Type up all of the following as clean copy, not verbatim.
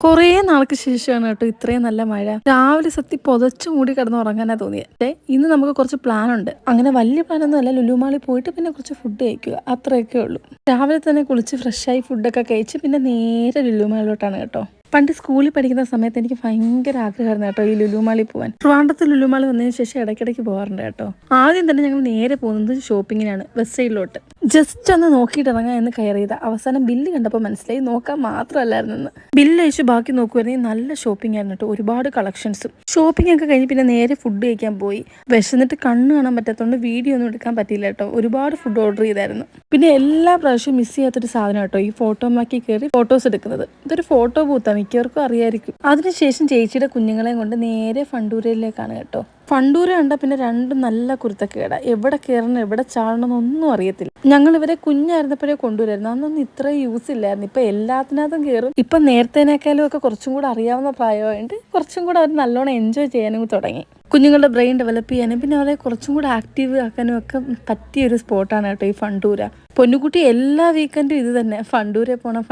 കുറേ നാൾക്ക് ശേഷമാണ് കേട്ടോ ഇത്രയും നല്ല മഴ. രാവിലെ സത്യം പുതച്ചു മൂടി കിടന്ന് ഉറങ്ങാനാ തോന്നിയത്. ഇന്ന് നമുക്ക് കുറച്ച് പ്ലാൻ ഉണ്ട്. അങ്ങനെ വലിയ പ്ലാനൊന്നും അല്ല, ലുലു മാളിൽ പോയിട്ട് പിന്നെ കുറച്ച് ഫുഡ് കഴിക്കുക, അത്രയൊക്കെ ഉള്ളൂ. രാവിലെ തന്നെ കുളിച്ച് ഫ്രഷായി ഫുഡൊക്കെ കഴിച്ച് പിന്നെ നേരെ ലുലു മാളിലോട്ടാണ് കേട്ടോ. പണ്ട് സ്കൂളിൽ പഠിക്കുന്ന സമയത്ത് എനിക്ക് ഭയങ്കര ആഗ്രഹമായിരുന്നു കേട്ടോ ഈ ലുലു മാളിൽ പോകാൻ. ട്രിവാൻഡ്രത്ത് ലുലു മാൾ വന്നതിന് ശേഷം ഇടയ്ക്കിടയ്ക്ക് പോകാറുണ്ട് കേട്ടോ. ആദ്യം തന്നെ ഞങ്ങൾ നേരെ പോകുന്നത് ഷോപ്പിങ്ങിനാണ്, വെസ്റ്റ് സൈഡിലോട്ട്. ജസ്റ്റ് ഒന്ന് നോക്കിയിട്ട് ഇറങ്ങാൻ എന്ന് കയറിയത്. അവസാനം ബില്ല് കണ്ടപ്പോൾ മനസ്സിലായി നോക്കാൻ മാത്രമല്ലായിരുന്നു. ബില്ല് അയച്ച് ബാക്കി നോക്കുവായിരുന്നെങ്കിൽ നല്ല ഷോപ്പിംഗ് ആയിരുന്നു കേട്ടോ, ഒരുപാട് കളക്ഷൻസും. ഷോപ്പിംഗ് ഒക്കെ കഴിഞ്ഞ് പിന്നെ നേരെ ഫുഡ് കഴിക്കാൻ പോയി. വിശന്നിട്ട് കണ്ണ് കാണാൻ പറ്റാത്തതുകൊണ്ട് വീഡിയോ ഒന്നും എടുക്കാൻ പറ്റിയില്ല കേട്ടോ. ഒരുപാട് ഫുഡ് ഓർഡർ ചെയ്തായിരുന്നു. പിന്നെ എല്ലാ പ്രാവശ്യവും മിസ് ചെയ്യാത്തൊരു സാധനം കേട്ടോ ഈ ഫോട്ടോമാക്കി കയറി ഫോട്ടോസ് എടുക്കുന്നത്. ഇതൊരു ഫോട്ടോ ബൂത്താണ്, മിക്കവർക്കും അറിയായിരിക്കും. അതിനുശേഷം ചേച്ചിയുടെ കുഞ്ഞുങ്ങളെയും കൊണ്ട് നേരെ ഫണ്ടൂരയിലേക്കാണ് കേട്ടോ. ഫണ്ടൂര കണ്ട പിന്നെ രണ്ടും നല്ല കുരുത്തക്കേട. എവിടെ കയറണം എവിടെ ചാടണം എന്നൊന്നും അറിയത്തില്ല. ഞങ്ങൾ ഇവരെ കുഞ്ഞായിരുന്നപ്പോഴേ കൊണ്ടുവരായിരുന്നു. അന്നൊന്നും ഇത്ര യൂസ് ഇല്ലായിരുന്നു. ഇപ്പൊ എല്ലാത്തിനകത്തും കയറും. ഇപ്പൊ നേരത്തേനേക്കാളും ഒക്കെ കുറച്ചും കൂടെ അറിയാവുന്ന പ്രായമായിട്ട് കുറച്ചും കൂടെ അവർ നല്ലോണം എൻജോയ് ചെയ്യാനും തുടങ്ങി. കുഞ്ഞുങ്ങളുടെ ബ്രെയിൻ ഡെവലപ്പ് ചെയ്യാനും പിന്നെ അവരെ കുറച്ചും കൂടെ ആക്റ്റീവ് ആക്കാനും ഒക്കെ പറ്റിയൊരു സ്പോട്ടാണ് കേട്ടോ ഈ ഫണ്ടൂര. പൊന്നുകുട്ടി എല്ലാ വീക്കെൻഡും ഇത് തന്നെ, ഫണ്ടൂരെ പോണം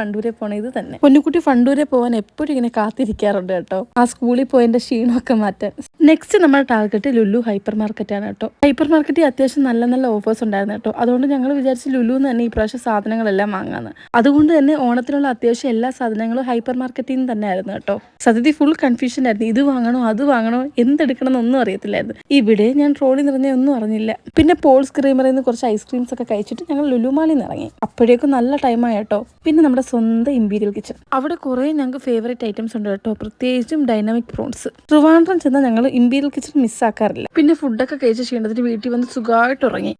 ഇത് തന്നെ. പൊന്നുകുട്ടി ഫണ്ടൂരെ പോകാൻ എപ്പോഴും ഇങ്ങനെ കാത്തിരിക്കാറുണ്ട് കേട്ടോ, ആ സ്കൂളിൽ പോയതിന്റെ ക്ഷീണമൊക്കെ മാറ്റാൻ. നെക്സ്റ്റ് നമ്മുടെ ടാർഗറ്റ് ലുലു ഹൈപ്പർ മാർക്കറ്റാണ് കേട്ടോ. ഹൈപ്പർ മാർക്കറ്റിൽ അത്യാവശ്യം നല്ല നല്ല ഓഫേഴ്സ് ഉണ്ടായിരുന്നു കേട്ടോ. അതുകൊണ്ട് ഞങ്ങൾ വിചാരിച്ച് ലുലുന്ന് തന്നെ ഈ പ്രാവശ്യം സാധനങ്ങളെല്ലാം വാങ്ങാന്ന്. അതുകൊണ്ട് തന്നെ ഓണത്തിനുള്ള അത്യാവശ്യം എല്ലാ സാധനങ്ങളും ഹൈപ്പർ മാർക്കറ്റിൽ നിന്ന് തന്നെ ആയിരുന്നു കേട്ടോ. സത്യത്തിൽ ഫുൾ കൺഫ്യൂഷൻ ആയിരുന്നു, ഇത് വാങ്ങണോ അത് വാങ്ങണോ എന്തെടുക്കണം എന്നൊന്നും അറിയത്തില്ലായിരുന്നു. ഇവിടെ ഞാൻ ട്രോളി നിറഞ്ഞ ഒന്നും അറിഞ്ഞില്ല. പിന്നെ പോൾസ് ക്രീമറിൽ നിന്ന് കുറച്ച് ഐസ്ക്രീംസ് ഒക്കെ കഴിച്ചിട്ട് ഞങ്ങൾ ലുലു മാളിൽ നിന്ന് ഇറങ്ങി. അപ്പോഴേക്കും നല്ല ടൈമായി കേട്ടോ. പിന്നെ നമ്മുടെ സ്വന്തം ഇമ്പീരിയൽ കിച്ചൺ, അവിടെ കുറേ ഞങ്ങൾക്ക് ഫേവറേറ്റ് ഐറ്റംസ് ഉണ്ട് കേട്ടോ, പ്രത്യേകിച്ചും ഡൈനാമിക് പ്രോൺസ്. ട്രിവാൻഡ്രം ചെന്നാൽ ഞങ്ങൾ ഇമ്പീരിയൽ കിച്ചൺ മിസ്സാക്കാറില്ല. പിന്നെ ഫുഡൊക്കെ കഴിച്ച് ക്ഷീണത്തിന് വീട്ടിൽ വന്ന് സുഖമായിട്ട് ഉറങ്ങി.